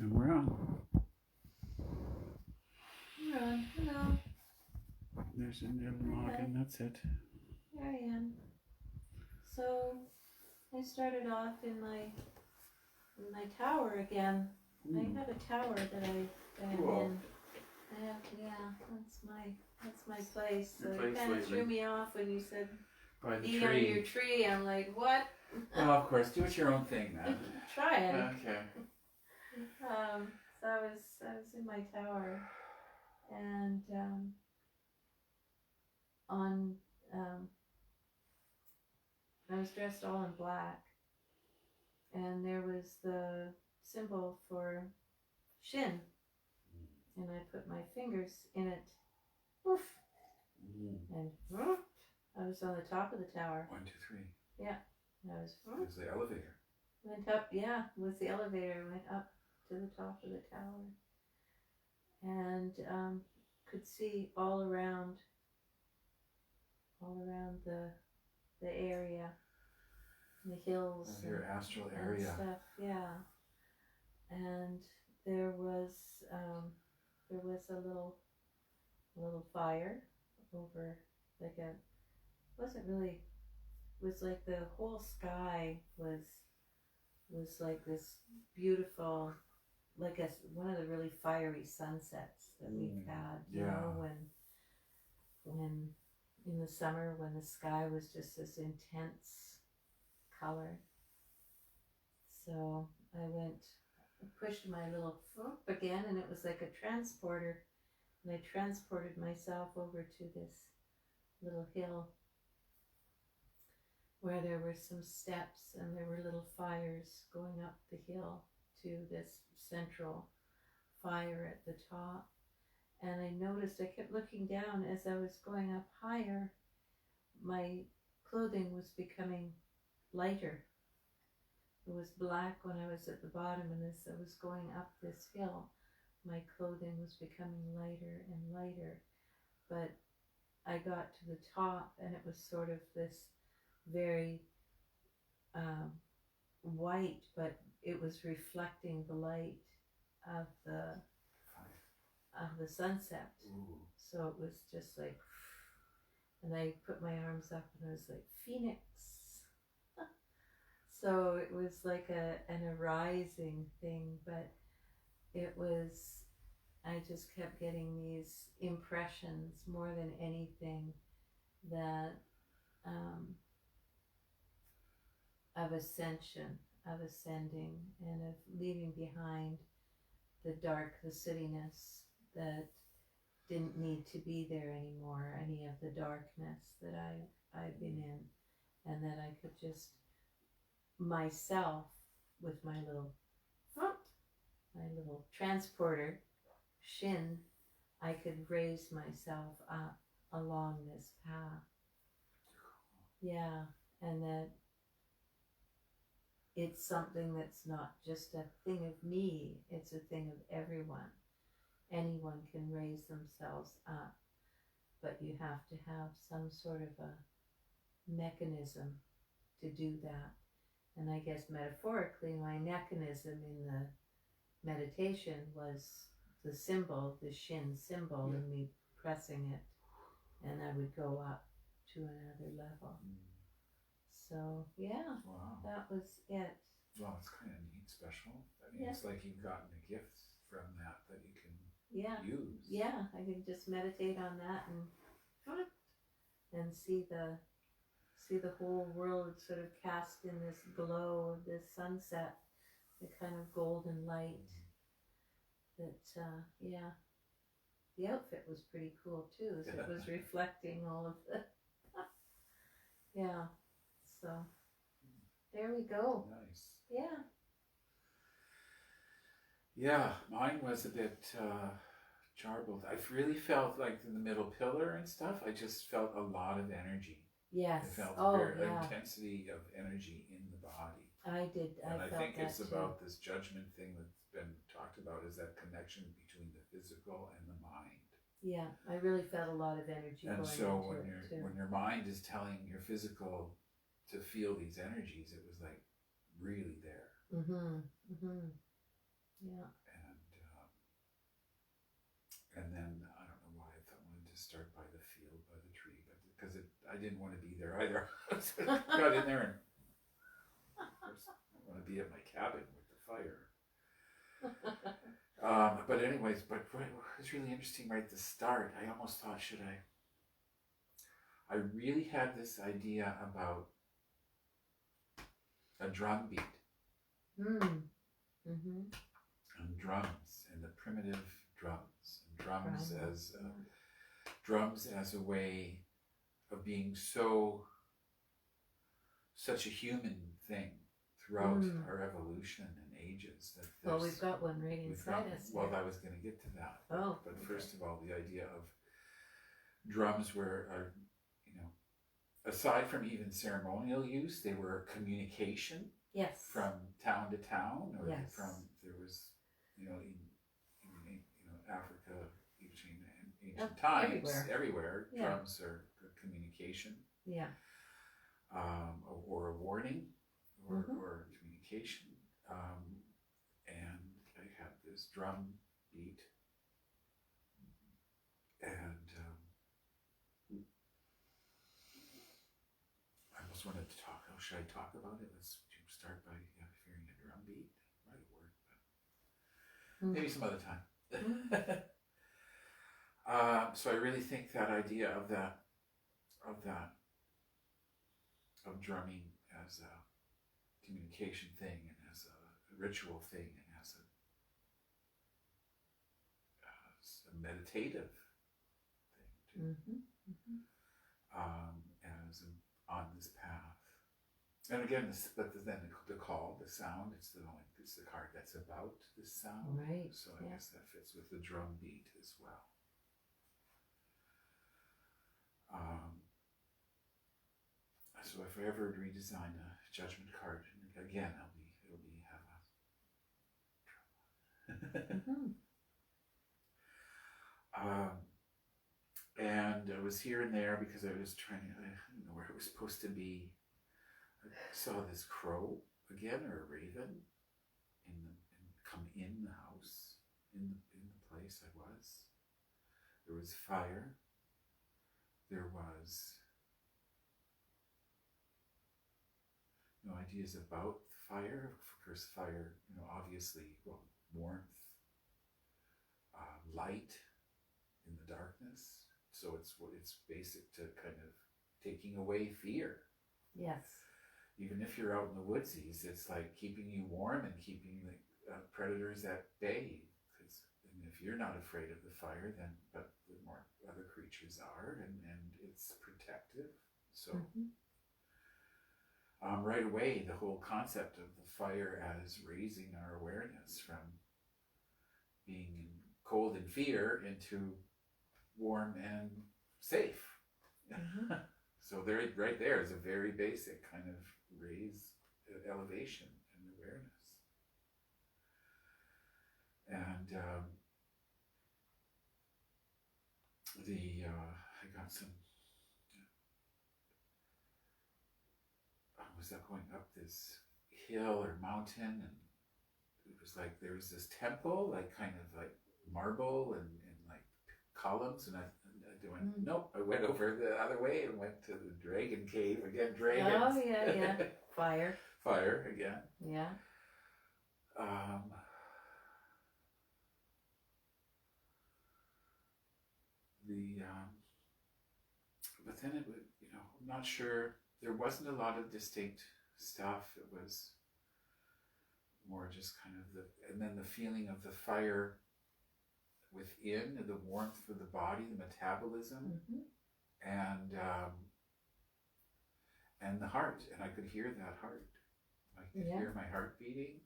And we're on. We're on. Hello. There's a little login, that's it. Here I am. So I started off in my tower again. I have a tower that I'm Cool. in. That's my place. So Your it place kind of lately. threw me off when you said By the be on tree. your tree. I'm like, what? Well, of course, do it your own thing, man. Trying. Okay. So I was in my tower, and on I was dressed all in black, and there was the symbol for Shin, and I put my fingers in it, poof, and whoop, I was on the top of the tower. 1, 2, 3. Yeah, I was. There's the elevator. Went up, yeah, with the elevator, went up to the top of the tower, and could see all around the area, the hills, That's your astral and area. stuff, yeah. And there was a little fire over, like a, wasn't really, was like the whole sky was like this beautiful, like one of the really fiery sunsets that we've had, you know, when in the summer, when the sky was just this intense color. So I pushed my little foot again, and it was like a transporter, and I transported myself over to this little hill where there were some steps and there were little fires going up the hill to this central fire at the top. And I noticed, I kept looking down as I was going up higher, my clothing was becoming lighter. It was black when I was at the bottom, and as I was going up this hill, my clothing was becoming lighter and lighter. But I got to the top, and it was sort of this very white, but it was reflecting the light of the sunset. Ooh. So it was just like, and I put my arms up, and I was like, Phoenix. So it was like an arising thing, but it was, I just kept getting these impressions more than anything that of ascension, of ascending, and of leaving behind the dark, the cityness that didn't need to be there anymore, any of the darkness that I've been in, and that I could just myself with my little transporter Shin, I could raise myself up along this path. Yeah, and that it's something that's not just a thing of me, it's a thing of everyone. Anyone can raise themselves up, but you have to have some sort of a mechanism to do that. And I guess metaphorically, my mechanism in the meditation was the symbol, the Shin symbol, and me pressing it, and I would go up to another level. So yeah, wow. That was it. Well, it's kind of neat, special. I mean, it's like you've gotten a gift from that you can use. Yeah, I can just meditate on that and see the whole world sort of cast in this glow of this sunset, the kind of golden light. That the outfit was pretty cool too, so it was reflecting all of the so there we go. Nice. Yeah, mine was a bit jarbled. I really felt like in the middle pillar and stuff, I just felt a lot of energy. Yes. I felt intensity of energy in the body. I did. And I think it's too. about this judgment thing that's been talked about, is that connection between the physical and the mind. Yeah, I really felt a lot of energy. And going so into when your mind is telling your physical to feel these energies, it was like really there. Mm-hmm. Mm-hmm. Yeah. I didn't want to be there either. So I got in there, and of course I want to be at my cabin with the fire. But anyways, but it was really interesting right at the start. I almost thought, I really had this idea about a drum beat. Mm-hmm. And drums, and the primitive drums, and drums as a way of being such a human thing throughout our evolution and ages. That well, we've got one right inside us. Well, I was going to get to that. Oh, but okay. First of all, the idea of drums are, aside from even ceremonial use, they were communication. Yes. From town to town, or yes. there was, in Africa, ancient times, everywhere yeah. drums are communication. Yeah. Or a warning, or communication. And I had this drum beat, and I almost wanted to talk. Oh, should I talk about it? Let's start by hearing a drum beat. Might work, but maybe some other time. So I really think that idea of drumming as a communication thing, and as a ritual thing, and as a meditative thing too. As on this path. And again, then the call, the sound, it's the card that's about the sound. Right. So I guess that fits with the drum beat as well. So if I ever redesign a judgment card, again, it'll have a and I was here and there because I was trying to, I don't know where it was supposed to be. I saw this crow again, or a raven, come in the house, in the place I was. There was fire. There was no ideas about fire. Of course, fire, obviously, warmth, light in the darkness. So it's basic to kind of taking away fear. Yes. Even if you're out in the woodsies, it's like keeping you warm and keeping the predators at bay. Because if you're not afraid of the fire, then but the more other creatures are, and it's protective. So right away, the whole concept of the fire as raising our awareness from being in cold and fear into warm and safe. So right there is a very basic kind of elevation and awareness. And I got some. I was going up this hill or mountain, and it was like there was this temple, like kind of like marble and like columns, and I went, nope. I went over the other way and went to the dragon cave again. Dragons. Oh yeah. Fire. Fire again. Yeah. But then it would, I'm not sure. There wasn't a lot of distinct stuff. It was more just kind of and then the feeling of the fire within, the warmth for the body, the metabolism, and the heart. And I could hear that heart. I could hear my heart beating,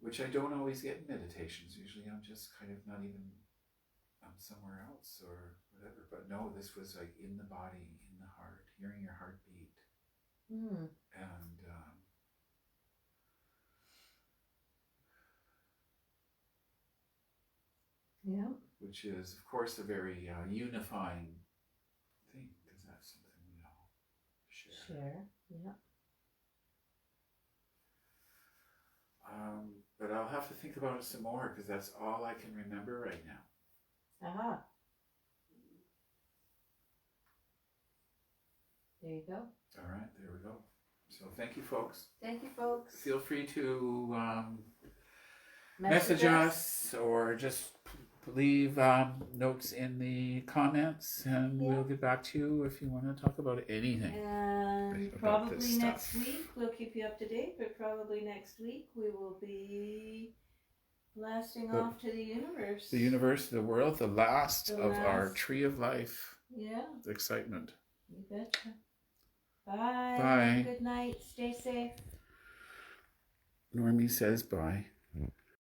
which I don't always get in meditations. Usually I'm just kind of not even, I'm somewhere else or whatever. But no, this was like in the body, in the heart, hearing your heartbeat. And which is, of course, a very unifying thing, because that's something we all share. But I'll have to think about it some more, because that's all I can remember right now. There you go. All right, there we go. So thank you, folks. Thank you, folks. Feel free to message us or just leave notes in the comments, and we'll get back to you if you want to talk about anything. And about this probably next stuff. week, we'll keep you up to date, but probably next week we will be blasting off to the universe. The universe, the world, the last of our tree of life. Yeah. Excitement. You betcha. Bye. Bye. Good night. Stay safe. Normie says bye.